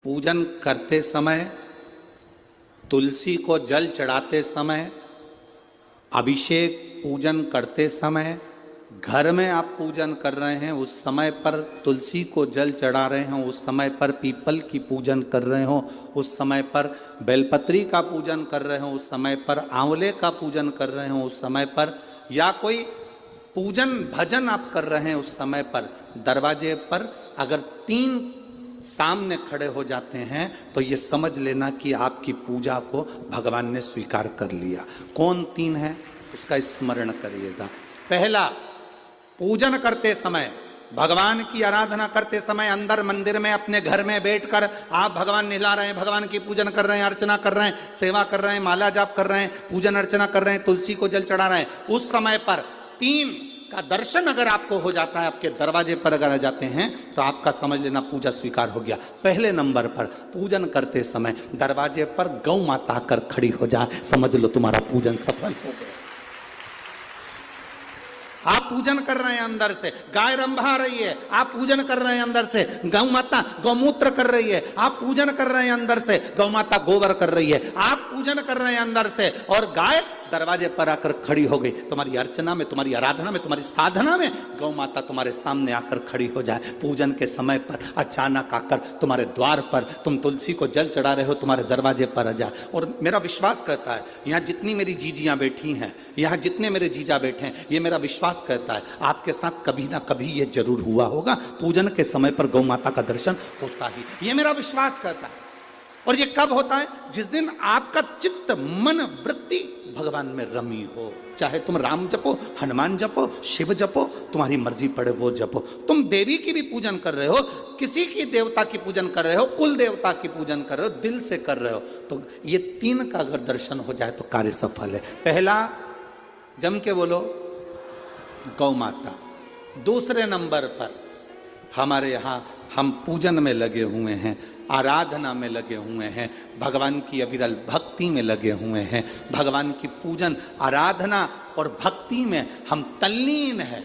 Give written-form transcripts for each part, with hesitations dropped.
पूजन करते समय, तुलसी को जल चढ़ाते समय, अभिषेक पूजन करते समय, घर में आप पूजन कर रहे हैं उस समय पर तुलसी को जल चढ़ा रहे हो, उस समय पर पीपल की पूजन कर रहे हो, उस समय पर बेलपत्री का पूजन कर रहे हो, उस समय पर आंवले का पूजन कर रहे हो, उस समय पर या कोई पूजन भजन आप कर रहे हैं उस समय पर दरवाजे पर अगर 3 सामने खड़े हो जाते हैं तो ये समझ लेना कि आपकी पूजा को भगवान ने स्वीकार कर लिया। कौन 3 है उसका स्मरण करिएगा। पहला, पूजन करते समय, भगवान की आराधना करते समय अंदर मंदिर में अपने घर में बैठकर आप भगवान निला रहे हैं, भगवान की पूजन कर रहे हैं, अर्चना कर रहे हैं, सेवा कर रहे हैं, माला जाप कर रहे हैं, पूजन अर्चना कर रहे हैं, तुलसी को जल चढ़ा रहे हैं, उस समय पर 3 का दर्शन अगर आपको हो जाता है, आपके दरवाजे पर अगर आ जाते हैं तो आपका समझ लेना पूजा स्वीकार हो गया। पहले नंबर पर पूजन करते समय दरवाजे पर गौ माता आकर खड़ी हो जाए, समझ लो तुम्हारा पूजन सफल हो गया। आप पूजन कर रहे हैं अंदर से, गाय रंभा रही है, आप पूजन कर रहे हैं अंदर से, गौ माता गौमूत्र कर रही है, आप पूजन कर रहे हैं अंदर से, गौ माता गोबर कर रही है, आप पूजन कर रहे हैं अंदर से और गाय दरवाजे पर आकर खड़ी हो गई। तुम्हारी अर्चना में, तुम्हारी आराधना में, तुम्हारी साधना में गौ माता तुम्हारे सामने आकर खड़ी हो जाए। पूजन के समय पर अचानक आकर तुम्हारे द्वार पर, तुम तुलसी को जल चढ़ा रहे हो, तुम्हारे दरवाजे पर आ जाए। और मेरा विश्वास कहता है, यहाँ जितनी मेरी जीजियाँ बैठी हैं, यहाँ जितने मेरे जीजा बैठे हैं, ये मेरा विश्वास कहता है आपके साथ कभी ना कभी ये जरूर हुआ होगा, पूजन के समय पर गौ माता का दर्शन होता ही, ये मेरा विश्वास कहता है। और ये कब होता है? जिस दिन आपका चित्त, मन, वृत्ति भगवान में रमी हो। चाहे तुम राम जपो, हनुमान जपो, शिव जपो, तुम्हारी मर्जी पड़े वो जपो। तुम देवी की भी पूजन कर रहे हो, किसी की देवता की पूजन कर रहे हो, कुल देवता की पूजन कर रहे हो, दिल से कर रहे हो, तो ये 3 का अगर दर्शन हो जाए तो कार्य सफल है। पहला, जम के बोलो, गौ माता। दूसरे नंबर पर हमारे यहाँ हम पूजन में लगे हुए हैं, आराधना में लगे हुए हैं, भगवान की अविरल भक्ति में लगे हुए हैं, भगवान की पूजन, आराधना और भक्ति में हम तल्लीन हैं।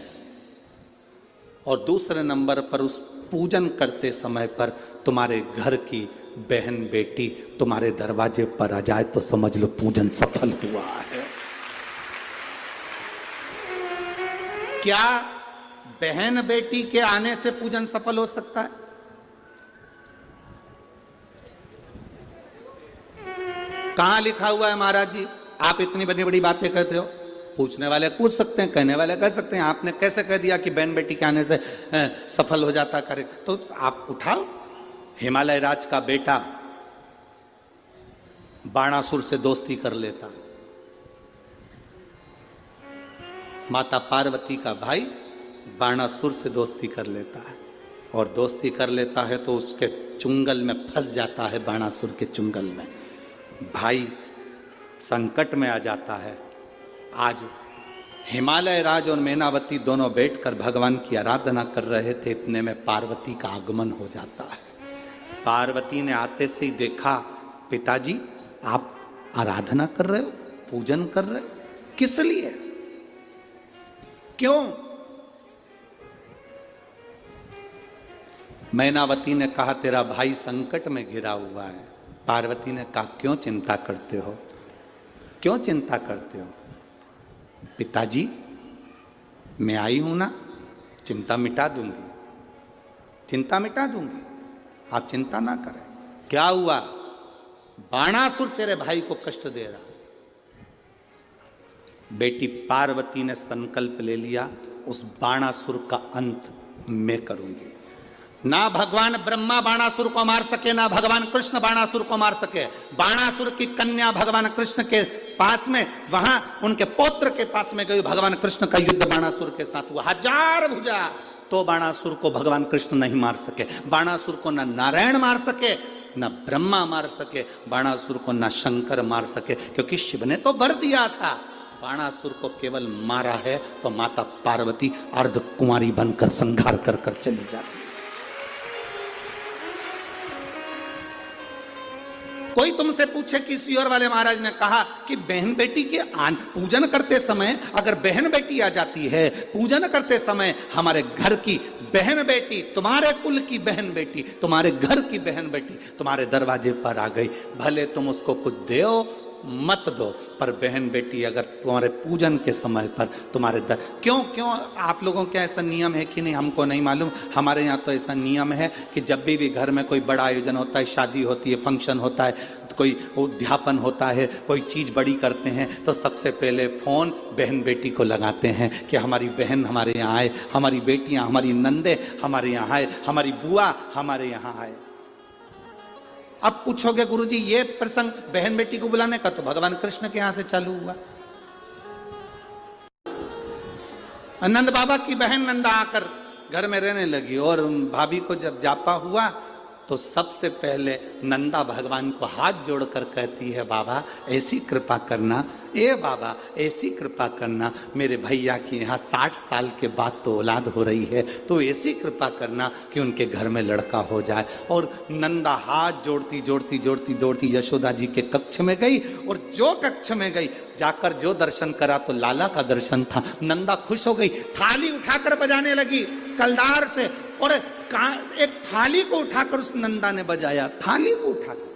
और दूसरे नंबर पर उस पूजन करते समय पर तुम्हारे घर की बहन बेटी तुम्हारे दरवाजे पर आ जाए तो समझ लो पूजन सफल हुआ है। क्या बहन बेटी के आने से पूजन सफल हो सकता है? कहां लिखा हुआ है महाराज जी? आप इतनी बड़ी बड़ी बातें कहते हो। पूछने वाले पूछ सकते हैं, कहने वाले कह सकते हैं, आपने कैसे कह दिया कि बहन बेटी के आने से सफल हो जाता करे? तो आप उठाओ, हिमालय राज का बेटा बाणासुर से दोस्ती कर लेता, माता पार्वती का भाई बाणासुर से दोस्ती कर लेता है, और दोस्ती कर लेता है तो उसके चुंगल में फंस जाता है, बाणासुर के चुंगल में। भाई संकट में आ जाता है। आज हिमालय राज और मैनावती दोनों बैठकर भगवान की आराधना कर रहे थे, इतने में पार्वती का आगमन हो जाता है। पार्वती ने आते से ही देखा, पिताजी आप आराधना कर रहे हो, पूजन कर रहे हो, किस लिए, क्यों? मैनावती ने कहा तेरा भाई संकट में घिरा हुआ है। पार्वती ने कहा क्यों चिंता करते हो, क्यों चिंता करते हो? पिताजी मैं आई हूं ना, चिंता मिटा दूंगी, चिंता मिटा दूंगी, आप चिंता ना करें। क्या हुआ? बाणासुर तेरे भाई को कष्ट दे रहा। बेटी पार्वती ने संकल्प ले लिया, उस बाणासुर का अंत मैं करूंगी। ना भगवान ब्रह्मा बाणासुर को मार सके, ना भगवान कृष्ण बाणासुर को मार सके। बाणासुर की कन्या भगवान कृष्ण के पास में, वहां उनके पौत्र के पास में गई, भगवान कृष्ण का युद्ध बाणासुर के साथ हुआ, 1000 भुजा, तो बाणासुर को भगवान कृष्ण नहीं मार सके। बाणासुर को न नारायण मार सके, न ब्रह्मा मार सके, बाणासुर को न शंकर मार सके, क्योंकि शिव ने तो वर दिया था। बाणासुर को केवल मारा है तो माता पार्वती अर्ध कुंवारी बनकर संहार कर कर चली जाती। कोई तुमसे पूछे कि सियोर वाले महाराज ने कहा कि बहन बेटी के पूजन करते समय अगर बहन बेटी आ जाती है, पूजन करते समय हमारे घर की बहन बेटी, तुम्हारे कुल की बहन बेटी, तुम्हारे घर की बहन बेटी तुम्हारे दरवाजे पर आ गई, भले तुम उसको कुछ दो मत दो, पर बहन बेटी अगर तुम्हारे पूजन के समय पर तुम्हारे क्यों आप लोगों के ऐसा नियम है कि नहीं हमको नहीं मालूम। हमारे यहाँ तो ऐसा नियम है कि जब भी घर में कोई बड़ा आयोजन होता है, शादी होती है, फंक्शन होता है, कोई उद्यापन होता है, कोई चीज़ बड़ी करते हैं, तो सबसे पहले फ़ोन बहन बेटी को लगाते हैं कि हमारी बहन हमारे यहाँ आए, हमारी बेटियाँ, हमारी नंदे हमारे यहाँ आए, हमारी बुआ हमारे यहाँ आए। अब पूछोगे गुरुजी ये प्रसंग बहन बेटी को बुलाने का तो भगवान कृष्ण के यहां से चालू हुआ। नंद बाबा की बहन नंदा आकर घर में रहने लगी और भाभी को जब जापा हुआ तो सबसे पहले नंदा भगवान को हाथ जोड़कर कहती है, बाबा ऐसी कृपा करना, ए बाबा ऐसी कृपा करना, मेरे भैया की यहाँ 60 साल के बाद तो औलाद हो रही है, तो ऐसी कृपा करना कि उनके घर में लड़का हो जाए। और नंदा हाथ जोड़ती जोड़ती जोड़ती जोड़ती यशोदा जी के कक्ष में गई, और जो कक्ष में गई जाकर जो दर्शन करा तो लाला का दर्शन था। नंदा खुश हो गई, थाली उठाकर बजाने लगी कलदार से, और एक थाली को उठाकर उस नंदा ने बजाया, थाली को उठाकर।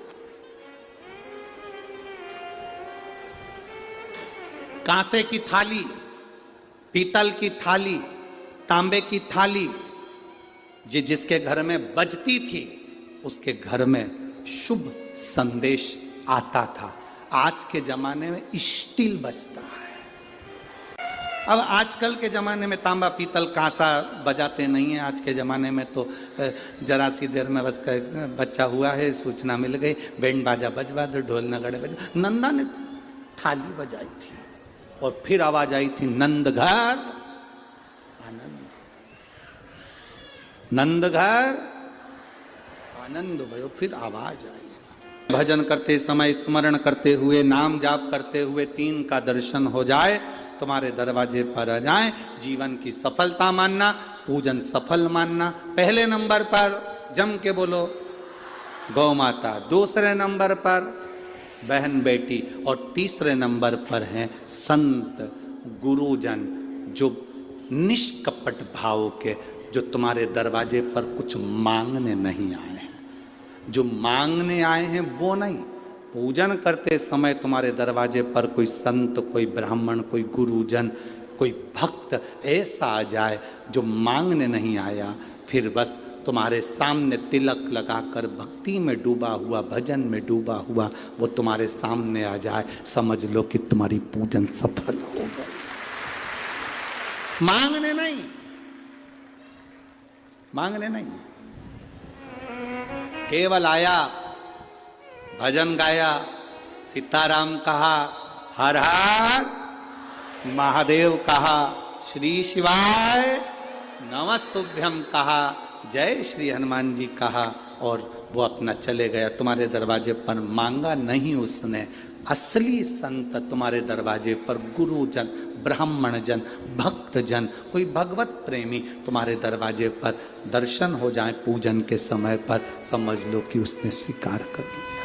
कांसे की थाली, पीतल की थाली, तांबे की थाली, जिसके घर में बजती थी उसके घर में शुभ संदेश आता था। आज के जमाने में स्टील बजता है। अब आजकल के ज़माने में तांबा पीतल कांसा बजाते नहीं है। आज के ज़माने में तो जरा सी देर में बस बच्चा हुआ है, सूचना मिल गई, बैंड बाजा बजवा दो, ढोल नगाड़े बजवा। नंदा ने थाली बजाई थी और फिर आवाज आई थी, नंद घर आनंद, नंद घर आनंद भयो। फिर आवाज आई। भजन करते समय स्मरण करते हुए, नाम जाप करते हुए 3 का दर्शन हो जाए, तुम्हारे दरवाजे पर आ जाए, जीवन की सफलता मानना, पूजन सफल मानना। पहले नंबर पर जम के बोलो गौ माता, दूसरे नंबर पर बहन बेटी, और तीसरे नंबर पर हैं संत गुरुजन, जो निष्कपट भाव के, जो तुम्हारे दरवाजे पर कुछ मांगने नहीं आए हैं। जो मांगने आए हैं वो नहीं, पूजन करते समय तुम्हारे दरवाजे पर कोई संत, कोई ब्राह्मण, कोई गुरुजन, कोई भक्त ऐसा आ जाए जो मांगने नहीं आया, फिर बस तुम्हारे सामने तिलक लगाकर भक्ति में डूबा हुआ, भजन में डूबा हुआ वो तुम्हारे सामने आ जाए, समझ लो कि तुम्हारी पूजन सफल हो गई। मांगने नहीं, मांगने नहीं, केवल आया, भजन गाया, सीताराम कहा, हर हर महादेव कहा, श्री शिवाय नमस्तुभ्यं कहा, जय श्री हनुमान जी कहा, और वो अपना चले गया। तुम्हारे दरवाजे पर मांगा नहीं उसने। असली संत तुम्हारे दरवाजे पर गुरुजन, ब्राह्मण जन, भक्त जन, कोई भगवत प्रेमी तुम्हारे दरवाजे पर दर्शन हो जाए पूजन के समय पर, समझ लो कि उसने स्वीकार कर लिया।